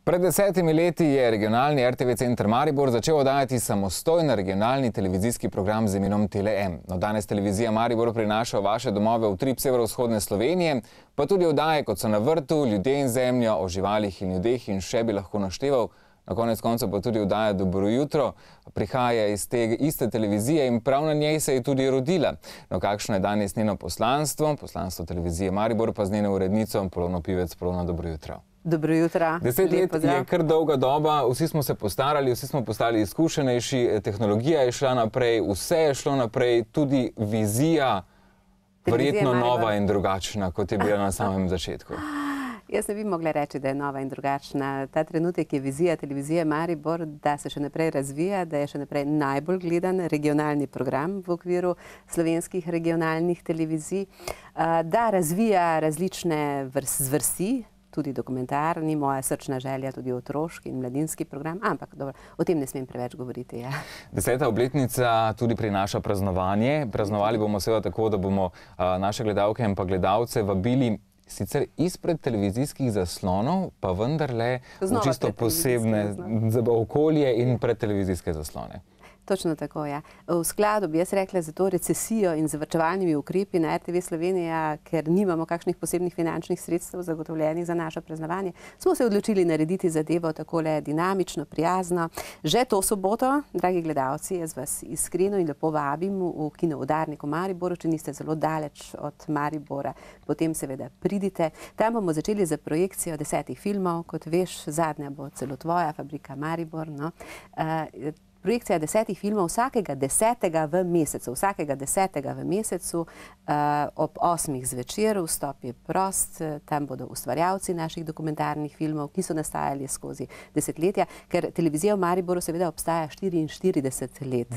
Pred 10 leti je regionalni RTV center Maribor začel oddajati samostojen regionalni televizijski program z imenom Tele-M. No, danes televizija Maribor prinaša v vaše domove utrip severovzhodne Slovenije, pa tudi oddaje, kot so Na vrtu, Ljudje in zemljo, o živalih in ljudeh in še bi lahko našteval. Na konec koncev pa tudi oddaja Dobro jutro, prihaja iz te iste televizije in prav na njej se je tudi rodila. No, kakšno je danes njeno poslanstvo? Poslanstvo televizije Maribor pa z njeno urednico Polona Pivec. Polona, dobro jutro. Dobro jutro. 10 let je kar dolga doba, vsi smo se postarali, vsi smo postali izkušenejši, tehnologija je šla naprej, vse je šlo naprej, tudi vizija verjetno nova in drugačna, kot je bila na samem začetku. Jaz ne bi mogla reči, da je nova in drugačna. Ta trenutek je vizija televizije Maribor, da se še naprej razvija, da je še naprej najbolj gledan regionalni program v okviru slovenskih regionalnih televizij, da razvija različne zvrsti, tudi dokumentarni, moja srčna želja, tudi otroški in mladinski program, ampak dobro, o tem ne smem preveč govoriti. Ja. 10. obletnica tudi prinaša praznovanje. Praznovali bomo seveda tako, da bomo naše gledalke in pa gledalce vabili sicer izpred televizijskih zaslonov, pa vendarle v čisto posebne okolje in pred televizijske zaslone. Točno tako, ja. V skladu bi jaz rekla za to recesijo in z varčevalnimi ukrepi na RTV Slovenija, ker nimamo kakšnih posebnih finančnih sredstev zagotovljenih za naše praznovanje, smo se odločili narediti zadevo takole dinamično, prijazno. Že to soboto, dragi gledalci, jaz vas iskreno in lepo vabim v Kino Udarnik v Mariboru, če niste zelo daleč od Maribora, potem seveda pridite. Tam bomo začeli z projekcijo 10 filmov, kot veš, zadnja bo celo tvoja, Fabrika Maribor, no. Projekcija 10 filmov, vsakega 10. v mesecu, ob 8. zvečer, vstop je prost, tam bodo ustvarjalci naših dokumentarnih filmov, ki so nastajali skozi desetletja, ker televizija v Mariboru seveda obstaja 44 let.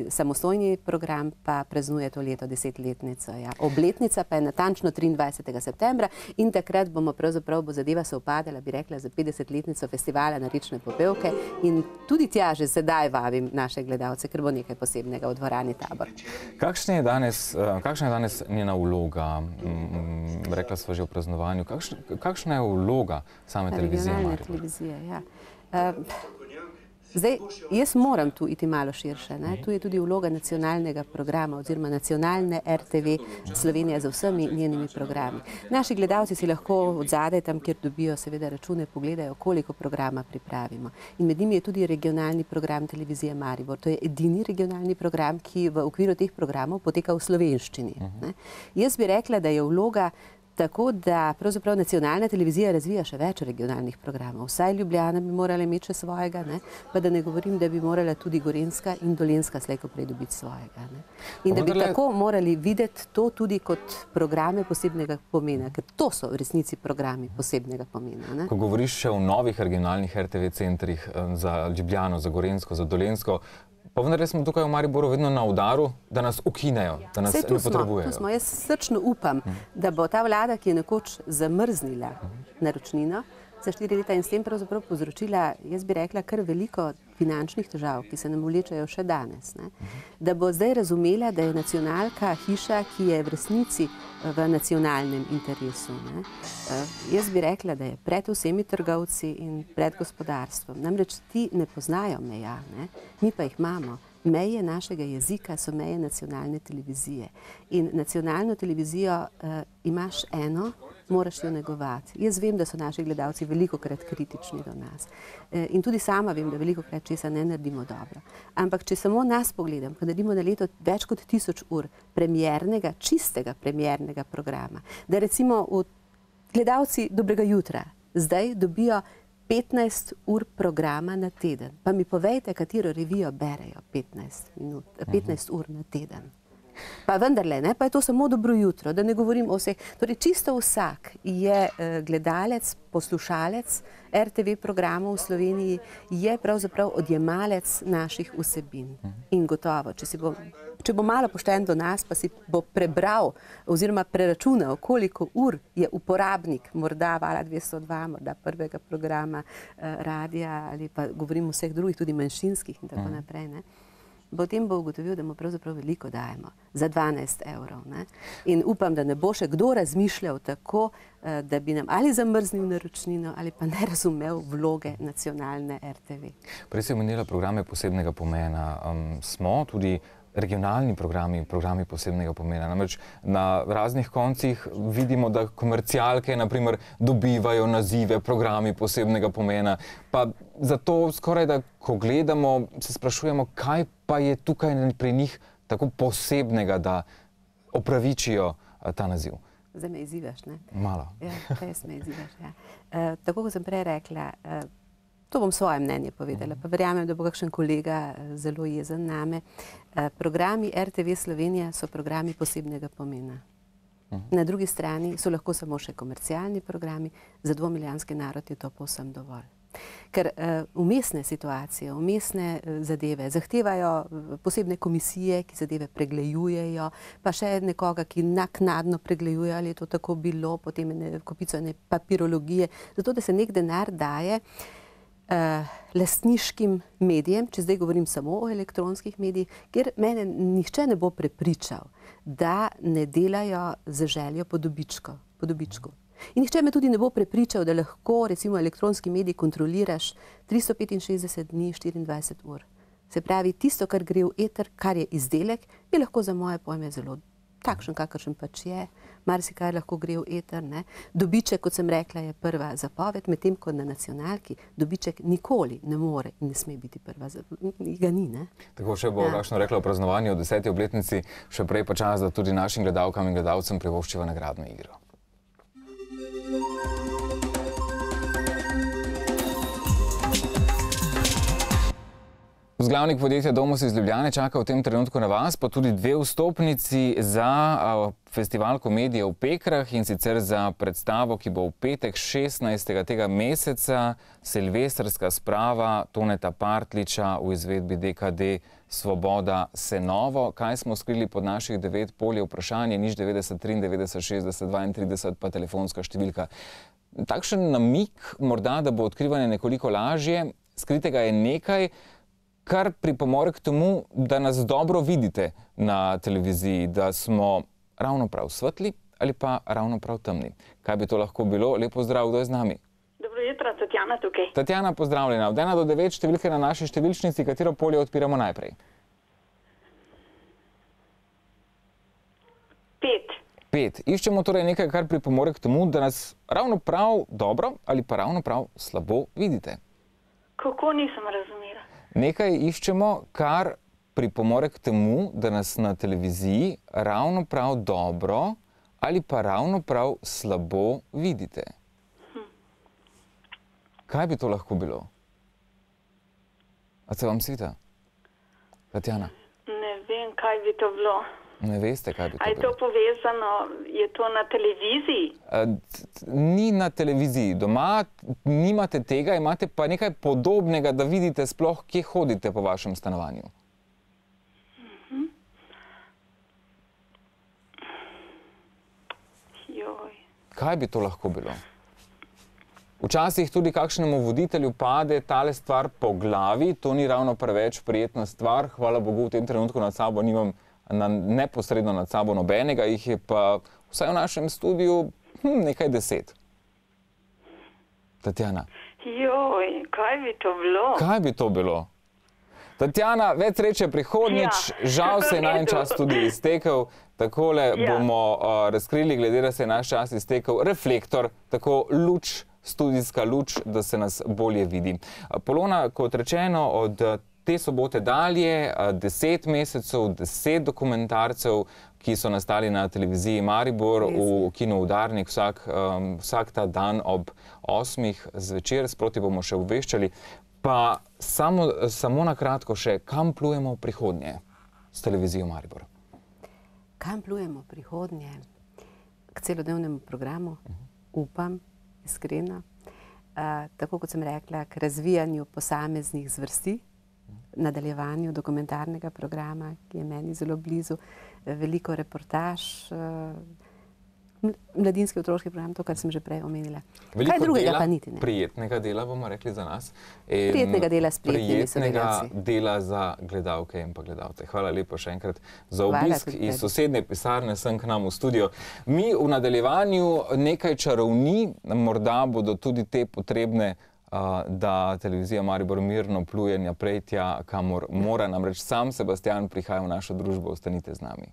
Samostojni program pa praznuje to leto 10-letnico. Ja. Obletnica pa je natančno 23. septembra in takrat bomo pravzaprav, bo zadeva se upadala, bi rekla, za 50-letnico festivala Narične popevke in tudi tja že sedaj vabim naše gledalce, ker bo nekaj posebnega v dvorani Tabor. Kakšna je danes njena vloga? Rekla sva že v praznovanju. Kakšna je vloga same televizije Maribor? Regionalne televizije, ja. Zdaj, jaz moram tu iti malo širše. Tu je tudi vloga nacionalnega programa oziroma nacionalne RTV Slovenija z vsemi njenimi programi. Naši gledalci si lahko odzadaj, tam kjer dobijo seveda račune, pogledajo, koliko programa pripravimo. In med njimi je tudi regionalni program televizije Maribor. To je edini regionalni program, ki v okviru teh programov poteka v slovenščini. Jaz bi rekla, da je vloga tako, da pravzaprav nacionalna televizija razvija še več regionalnih programov. Vsaj Ljubljana bi morala imeti še svojega, pa da ne govorim, da bi morala tudi Gorenjska in Dolenjska slej ko prej dobiti svojega. In da bi tako morali videti to tudi kot programe posebnega pomena, ker to so v resnici programi posebnega pomena. Ko govoriš še o novih regionalnih RTV centrih za Ljubljano, za Gorenjsko, za Dolenjsko, pa vendar smo tukaj v Mariboru vedno na udaru, da nas ukinejo, da nas ne potrebujejo. Tu smo. Jaz srčno upam, da bo ta vlada, ki je nekoč zamrznila naročnino za 4 leta in s tem pravzaprav povzročila, jaz bi rekla, kar veliko finančnih težav, ki se nam vlečajo še danes, da bo zdaj razumela, da je nacionalka hiša, ki je v resnici v nacionalnem interesu. Jaz bi rekla, da je pred vsemi trgovci in pred gospodarstvom. Namreč ti ne poznajo meja, mi pa jih imamo. Meje našega jezika so meje nacionalne televizije. In nacionalno televizijo imaš eno, moraš jo negovati. Jaz vem, da so naši gledalci velikokrat kritični do nas. In tudi sama vem, da velikokrat česa ne naredimo dobro. Ampak če samo nas pogledam, ko naredimo na leto več kot 1000 ur premjernega, čistega premjernega programa, da recimo gledalci Dobrega jutra zdaj dobijo 15 ur programa na teden. Pa mi povejte, katero revijo berejo 15 ur na teden. Pa vendarle, pa je to samo Dobro jutro, da ne govorim o vseh. Torej, čisto vsak je gledalec, poslušalec RTV programov v Sloveniji, je pravzaprav odjemalec naših vsebin. In gotovo, če bo malo pošten do nas, pa si bo prebral oziroma preračunal, koliko ur je uporabnik, morda Vala 202, morda prvega programa radija, ali pa govorim o vseh drugih, tudi manjšinskih in tako naprej, potem bo ugotovil, da mu pravzaprav veliko dajemo za 12 evrov. Ne? In upam, da ne bo še kdo razmišljal tako, da bi nam ali zamrznil naročnino ali pa ne razumel vloge nacionalne RTV. Prej si omenila programe posebnega pomena. Smo tudi regionalni programi posebnega pomena. Namreč na raznih koncih vidimo, da komercialke naprimer dobivajo nazive programi posebnega pomena. Pa zato skoraj da, ko gledamo, se sprašujemo, kaj pa je tukaj pri njih tako posebnega, da opravičijo ta naziv. Zdaj me izzivaš, ne? Malo. Ja, res me izzivaš, ja. Tako kot sem prej rekla, to bom svoje mnenje povedala, pa verjamem, da bo kakšen kolega zelo jezen name. Programi RTV Slovenija so programi posebnega pomena. Na drugi strani so lahko samo še komercialni programi, za dvomilijonski narod je to povsem dovolj. Ker vmesne situacije, vmesne zadeve zahtevajo posebne komisije, ki zadeve pregledujejo, pa še nekoga, ki naknadno pregleduje, ali je to tako bilo, potem kopico papirologije, zato da se nek denar daje lastniškim medijem, če zdaj govorim samo o elektronskih medijih, kjer mene nihče ne bo prepričal, da ne delajo z željo po dobičku. In nihče me tudi ne bo prepričal, da lahko recimo elektronski medij kontroliraš 365 dni, 24 ur. Se pravi, tisto, kar gre v eter, kar je izdelek, je lahko za moje pojme zelo takšen, kakršen pač je. Marsikaj lahko gre v eter, ne. Dobiček, kot sem rekla, je prva zapoved, medtem ko na nacionalki dobiček nikoli ne more in ne sme biti prva zapoved. Ga ni, ne. Tako še bo kakšno rekla o praznovanju 10. obletnici, še prej pa čas, da tudi našim gledalkam in gledalcem privoščiva nagradno igro. Vzglavnik podjetja Domos iz Ljubljane čaka v tem trenutku na vas, pa tudi 2 vstopnici za festival komedije v Pekrah, in sicer za predstavo, ki bo v petek 16. tega meseca, silvestrska sprava Toneta Partliča v izvedbi DKD Svoboda Senovo. Kaj smo skrili pod naših 9 polje? Vprašanje 090 93 60 32 pa telefonska številka. Takšen namig morda, da bo odkrivanje nekoliko lažje, skritega je nekaj, kar pripomore k temu, da nas dobro vidite na televiziji, da smo ravno prav svetli ali pa ravno prav temni. Kaj bi to lahko bilo? Lep pozdrav, kdo je z nami? Dobro jutro, Tatjana tukaj. Tatjana, pozdravljena. Od 1 do 9 številke na naši številčnici, katero polje odpiramo najprej? 5. 5. Iščemo torej nekaj, kar pripomore k temu, da nas ravno prav dobro ali pa ravno prav slabo vidite. Kako, nisem razumela? Nekaj iščemo, kar pripomore k temu, da nas na televiziji ravno prav dobro ali pa ravno prav slabo vidite. Kaj bi to lahko bilo? A se vam svita? Tatjana? Ne vem, kaj bi to bilo. Ne veste, kaj bi to bilo? A je to povezano, je to na televiziji? Ni na televiziji. Doma nimate tega, imate pa nekaj podobnega, da vidite sploh, kje hodite po vašem stanovanju. Kaj bi to lahko bilo? Včasih tudi kakšnemu voditelju pade tale stvar po glavi, to ni ravno preveč prijetna stvar. Hvala Bogu, v tem trenutku nad sabo nimam neposredno nad sabo nobenega, jih je pa vsaj v našem studiu nekaj 10. Tatjana. Kaj bi to bilo? Kaj bi to bilo? Tatjana, več sreče prihodnjič, žal se je najin čas tudi iztekel. Takole bomo razkrili, glede da se je naš čas iztekel, reflektor, tako luč, studijska luč, da se nas bolje vidi. Polona, kot rečeno, od te sobote dalje 10 mesecev, 10 dokumentarcev, ki so nastali na televiziji Maribor v kinu Udarnik vsak ta dan ob 8. zvečer. Sproti bomo še obveščali. Pa samo na kratko še, kam plujemo v prihodnje s televizijo Maribor? Kam plujemo v prihodnje? K celodnevnemu programu, upam, iskreno. Tako kot sem rekla, k razvijanju posameznih zvrsti, nadaljevanju dokumentarnega programa, ki je meni zelo blizu, veliko reportaž, mladinski otroški program, to, kar sem že prej omenila. Veliko Kaj drugega dela, pa niti ne. prijetnega dela, bomo rekli za nas. Prijetnega dela s prijetnimi prijetnega sodelavci. dela za gledalke in pa gledalce. Hvala lepo še enkrat za Hvala obisk tudi iz tebi. sosednje pisarne sem k nam v studio. Mi v nadaljevanju nekaj čarovni, morda bodo tudi te potrebne, da televizija Maribor mirno pluje naprej tja, kamor mora. Namreč sam Sebastian prihaja v našo družbo. Ostanite z nami.